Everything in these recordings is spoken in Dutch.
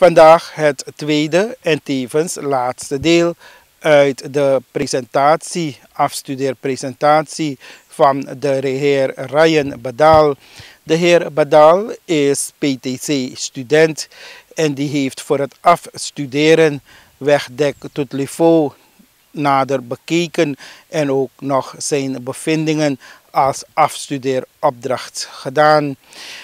Vandaag het tweede en tevens laatste deel uit de presentatie, afstudeerpresentatie van de heer Ryan Badal. De heer Badal is PTC-student en die heeft voor het afstuderen wegdek tot niveau nader bekeken en ook nog zijn bevindingen als afstudeeropdracht gedaan.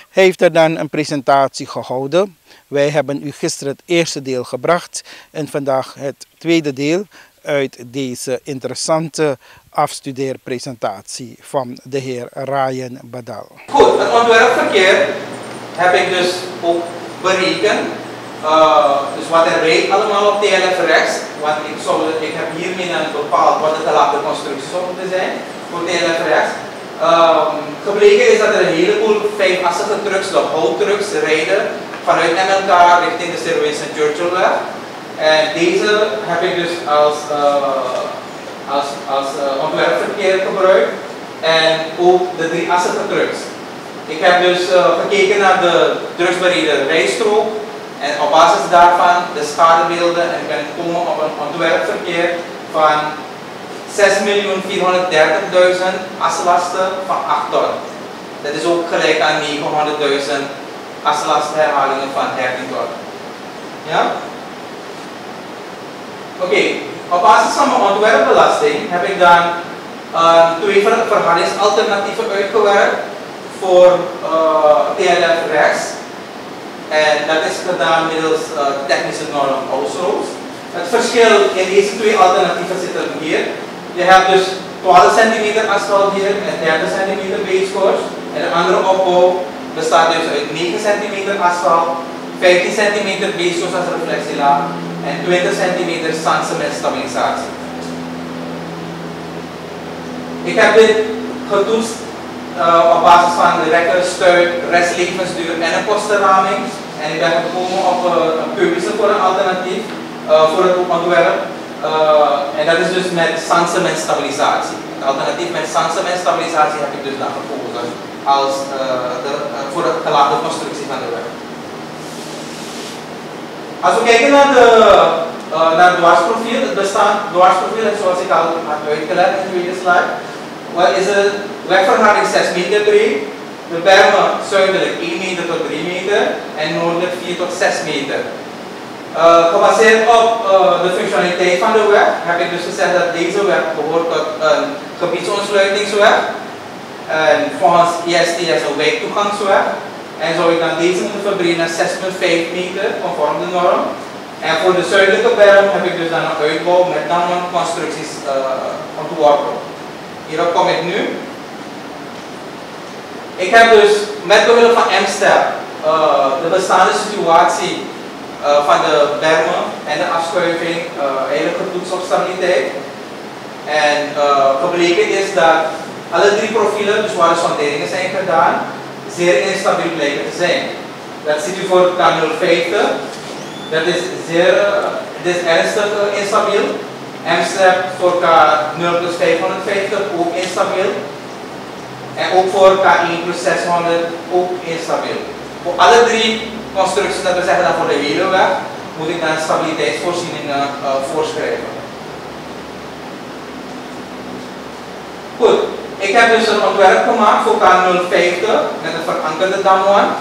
Hij heeft er dan een presentatie gehouden. Wij hebben u gisteren het eerste deel gebracht en vandaag het tweede deel uit deze interessante afstudeerpresentatie van de heer Ryan Badal. Goed, het ontwerpverkeer heb ik dus ook berekend. Dus wat er rijdt allemaal op TLF rechts, want ik heb hiermee dan bepaald wat de gelaagde constructies zou moeten zijn voor TLF rechts. Gebleken is dat er een heleboel 5-assige trucks, de houttrucks, rijden vanuit MLK richting de Sir Winston Churchillweg. En deze heb ik dus als ontwerpverkeer gebruikt en ook de 3-assige trucks. Ik heb dus gekeken naar de drugsbereden rijstrook en op basis daarvan de schadebeelden en ik ben gekomen op een ontwerpverkeer van 6.430.000 aslasten van 8 ton. Dat is ook gelijk aan 900.000 aslastherhalingen van 13 ton. Ja? Oké, op basis van mijn ontwerpbelasting heb ik dan 2 verhandelingsalternatieven uitgewerkt voor TLF rechts. En dat is gedaan middels technische norm Ausroos. Het verschil in deze 2 alternatieven zit er hier. Je hebt dus 12 cm asfalt hier en 30 cm basecourse. En de andere opbouw bestaat dus uit 9 cm asfalt, 15 cm basecourse als reflectielaag en 20 cm zandcement stabilisatie. Ik heb dit getoetst op basis van de rekken, stuit, restlevensduur en een kostenraming. En ik ben gekomen op een keuze voor een alternatief voor het ontwerp. En dat is dus met zandcement stabilisatie. Het alternatief met zandcement stabilisatie heb ik dus dan gekozen als voor de gelaagde constructie van de weg. Als we kijken naar het dwarsprofiel, het bestaand dwarsprofiel, zoals ik al had uitgelegd in de tweede slide, is de wegverharding 6 meter breed, de bermen zuidelijk 1 meter tot 3 meter en noordelijk 4 tot 6 meter. Gebaseerd op de functionaliteit van de weg heb ik dus gezegd dat deze weg behoort tot een gebiedsontsluitingsweg. En volgens ISTS een wijktoegangsweg. En zou ik dan deze moeten verbreden naar 6,5 meter conform de norm. En voor de zuidelijke berm heb ik dus dan een uitbouw met constructies ontworpen. Hierop kom ik nu. Ik heb dus met behulp van MSTEP de bestaande situatie van de bermen en de afschuiving eigenlijk getoetst op stabiliteit. En gebleken is dat alle 3 profielen, dus waar de sonderingen zijn gedaan, zeer instabiel blijken te zijn. Dat ziet u voor K050, dat is ernstig instabiel. MSTEP voor K0 plus 550 ook instabiel. En ook voor K1 plus 600 ook instabiel. Voor alle 3 constructies, dat we zeggen dan voor de hele weg, moet ik dan stabiliteitsvoorzieningen voorschrijven. Goed, ik heb dus een ontwerp gemaakt voor K050 met een verankerde damwand.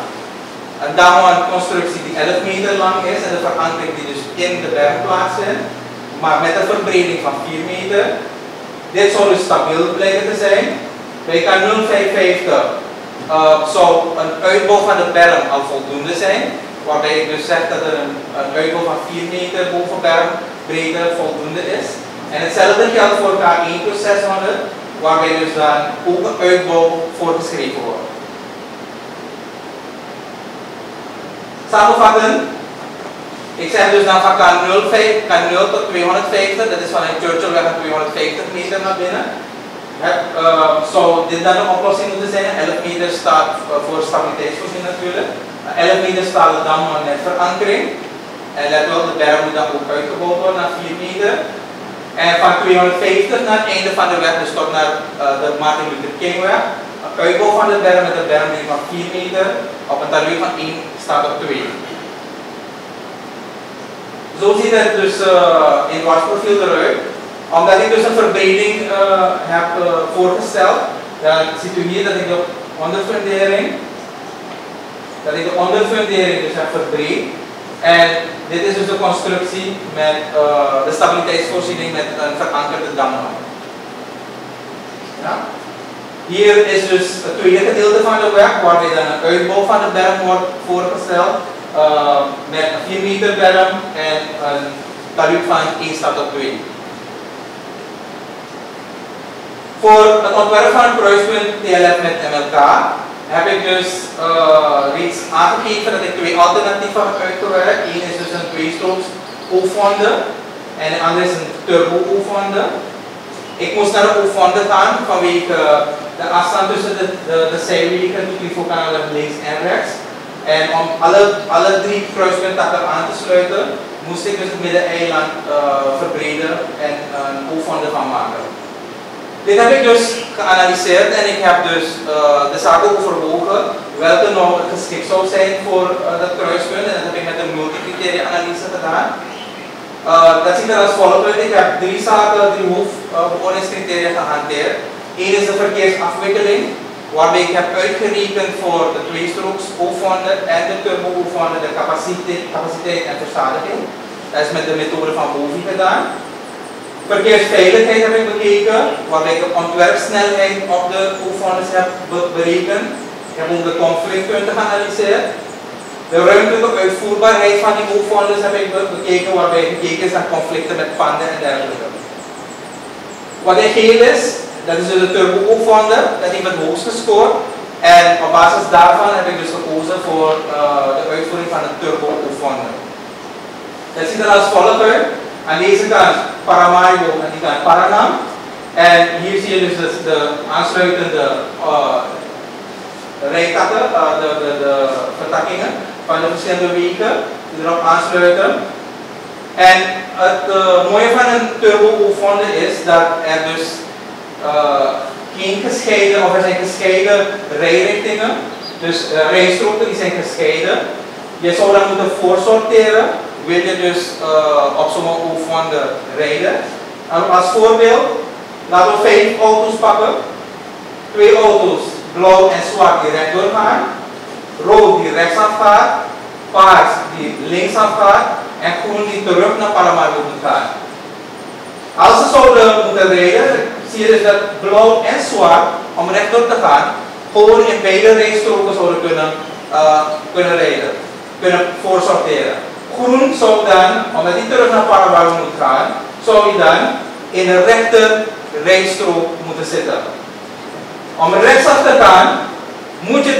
Een damwandconstructie die 11 meter lang is en de verankering die dus in de berm plaatsvindt, maar met een verbreding van 4 meter. Dit zou dus stabiel blijken te zijn. Bij K0550 zou een uitbouw van de berm al voldoende zijn, waarbij ik dus zeg dat er een uitbouw van 4 meter boven berm breedte voldoende is. En hetzelfde geldt voor K1 plus 600, waarbij dus dan ook een uitbouw voorgeschreven wordt. Samenvatten, ik zeg dus dan van K0 tot 250, dat is vanuit Churchillweg naar 250 meter naar binnen. Zou dit dan een oplossing moeten zijn? 11 meter staat voor stabiliteitsvoorziening natuurlijk. 11 meter staat de dam met verankering. En let wel, de berm moet dan ook uitgebouwd worden naar 4 meter. En van 250 naar het einde van de weg, dus tot naar de Martin Luther Kingweg. Een uitbouw van de berm met een bermlengte van 4 meter op een tarief van 1 staat op 2. Zo ziet het dus in het dwarsprofiel eruit. Omdat ik dus een verbreding heb voorgesteld, dan ziet u hier dat ik de onderfundering dus heb verbreed. En dit is dus de constructie met de stabiliteitsvoorziening met een verankerde damwand. Ja. Hier is dus het tweede gedeelte van de weg, waarbij dan een uitbouw van de berm wordt voorgesteld. Met een 4 meter berm en een taluut van 1:2. Voor het ontwerp van het kruispunt TLF met MLK heb ik dus reeds aangegeven dat ik 2 alternatieven heb uitgewerkt. Eén is dus een 2-strooks O-fonde en de andere is een turbo O-fonde. Ik moest naar de O-fonde gaan vanwege de afstand tussen de zijwegen, de Clivo-kanaal links en rechts. En om alle 3 kruispunttakken aan te sluiten, moest ik dus het middeneiland verbreden en een O-fonde van maken. Dit heb ik dus geanalyseerd en ik heb dus de zaak ook overwogen welke nou geschikt zou zijn voor dat kruispunt, en dat heb ik met een multicriteria-analyse gedaan. Dat ziet er als volgt uit. Ik heb 3 hoofdbeoordelingscriteria gehanteerd. Eén is de verkeersafwikkeling, waarbij ik heb uitgerekend voor de 2-strooks O-fonde en de turbo O-fonde de capaciteit en verzadiging. Dat is met de methode van Bovi gedaan. Verkeersveiligheid heb ik bekeken, waarbij ik de ontwerpsnelheid op de O-fondes heb berekend. Ik heb ook de conflictpunten geanalyseerd. De ruimtelijke uitvoerbaarheid van die O-fondes heb ik bekeken, waarbij gekeken is naar conflicten met panden en dergelijke. Wat in geel is, dat is dus de turbo O-fonde, dat heeft het hoogst gescoord. En op basis daarvan heb ik dus gekozen voor de uitvoering van de turbo O-fonde. Dat ziet er als volgt uit. Aan deze kant Paramaribo en die kant Paranam. En hier zie je dus de aansluitende rijtakken, de vertakkingen van de verschillende wegen die erop aansluiten. En het mooie van een turbo O-fonde is dat er dus geen gescheiden, of er zijn gescheiden rijrichtingen, dus rijstroken die zijn gescheiden. Je zou dan moeten voorsorteren, wil je dus op zo'n O-fonde rijden. Als voorbeeld, laten we 5 auto's pakken. 2 auto's, blauw en zwart, die rechtdoor gaan. Rood die rechtsaf gaat. Paars die linksaf gaat. En groen die terug naar Paramaribo moet gaan. Als ze zouden moeten rijden, zie je dus dat blauw en zwart, om rechtdoor te gaan, gewoon in beide rijstroken zouden kunnen rijden. Kunnen voorsorteren. Groen zou dan, omdat hij terug naar Paramaribo moet gaan, zou hij dan in de rechter rijstrook moeten zitten. Om rechtsaf te gaan, moet je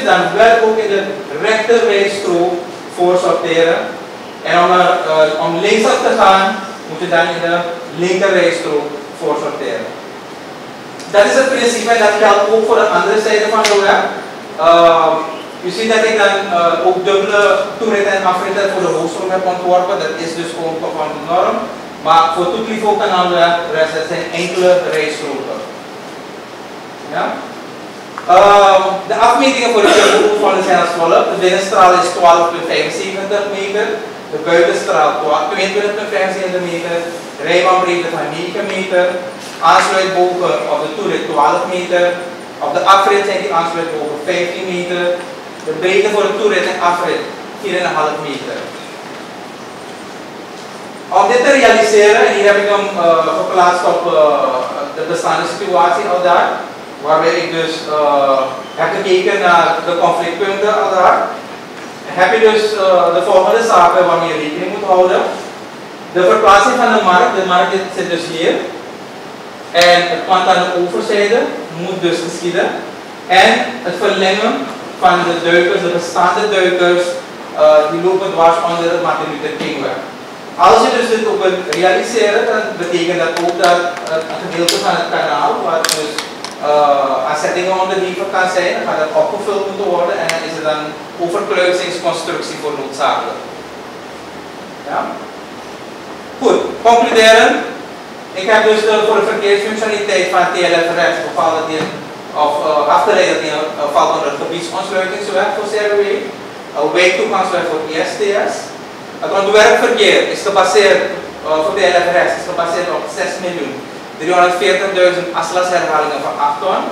dan wel ook in de rechter rijstrook voorsorteren. En om linksaf te gaan, moet je dan in de linker rijstrook voorsorteren. Dat is het principe en dat geldt ook voor de andere zijde van de weg. U ziet dat ik dan ook dubbele toeritten en afritten voor de hoofdstroom heb ontworpen. Dat is dus gewoon van de norm. Maar voor het Clivo-kanaal zijn enkele rijstroken. Ja? De afmetingen voor de turbo-O-fonde zijn als volgt. De binnenstraal is 12,75 meter. De buitenstraal 22,75 meter. Rijbaanbreedte van 9 meter. Aansluitbogen op de toerit 12 meter. Op de afrit zijn die aansluitbogen 15 meter. De breedte voor de toerit en afrit 4,5 meter. Om dit te realiseren, en hier heb ik hem geplaatst op de bestaande situatie al daar, waarbij ik dus heb gekeken naar de conflictpunten al daar, heb je dus de volgende zaken waarmee je rekening moet houden. De verplaatsing van de markt zit dus hier. En het pand aan de overzijde moet dus geschieden. En het verlengen van de duikers, de bestaande duikers, die lopen dwars onder het Martin Luther Kingweg. Als je dus dit ook wilt realiseren, dan betekent dat ook dat een gedeelte van het kanaal, waar dus aan settingen onderhevig kan zijn, dan gaat dat opgevuld moeten worden en dan is er dan overkruisingsconstructie voor noodzakelijk. Ja? Goed, concluderen. Ik heb dus voor de verkeersfunctionaliteit van TLF rechts bepaald dat die afgeleid dat die valt onder de gebiedsontsluitingsweg voor CRW, een wijktoegangsweg voor ISTS. Het ontwerpverkeer is gebaseerd voor de LFRS is gebaseerd op 6.340.000 aslasherhalingen van 8 ton.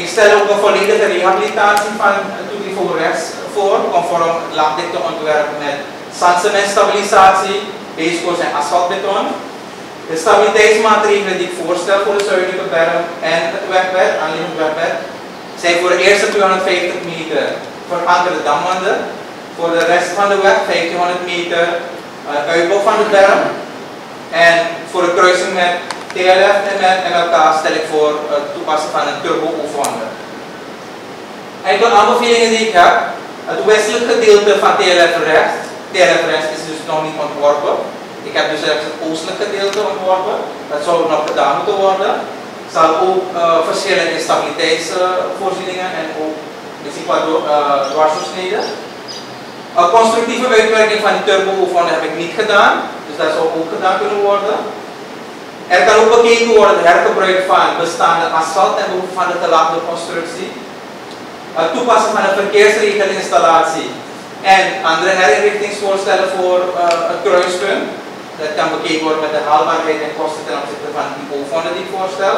Ik stel ook een volledige rehabilitatie van Toegivoorrechts voor, conform het laagdikteontwerp met zandcementstabilisatie, basecoats en asfaltbeton. De stabiliteitsmaatregelen die ik voorstel voor de zuidelijke berm en het wegbed, aanliggend wegbed, zijn voor de eerste 250 meter verankerde damwanden. Voor de rest van de weg 1500 meter uitbouw van de berm. En voor de kruising met TLF en met MLK stel ik voor het toepassen van een turbo-oefwonder. Enkele aanbevelingen die ik heb. Het westelijk gedeelte van TLF-rechts is dus nog niet ontworpen. Ik heb dus het oostelijk gedeelte ontworpen. Dat zou nog gedaan moeten worden. Er zal ook verschillen in stabiliteitsvoorzieningen en ook misschien wat dwarsdoorsneden. Een constructieve uitwerking van die turbo-oefwonder heb ik niet gedaan. Dus dat zou ook gedaan kunnen worden. Er kan ook bekeken worden het hergebruik van bestaande asfalt en behoeve van de te lage constructie. Het toepassen van een verkeersregelinstallatie en andere herinrichtingsvoorstellen voor het kruispunt. Dat kan bekeken worden met de haalbaarheid en kosten ten opzichte van die oefwonder die ik voorstel.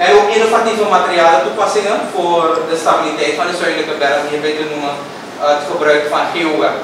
En ook innovatieve materialen toepassingen voor de stabiliteit van de zuidelijke berg, hierbij te noemen het gebruik van geoweb.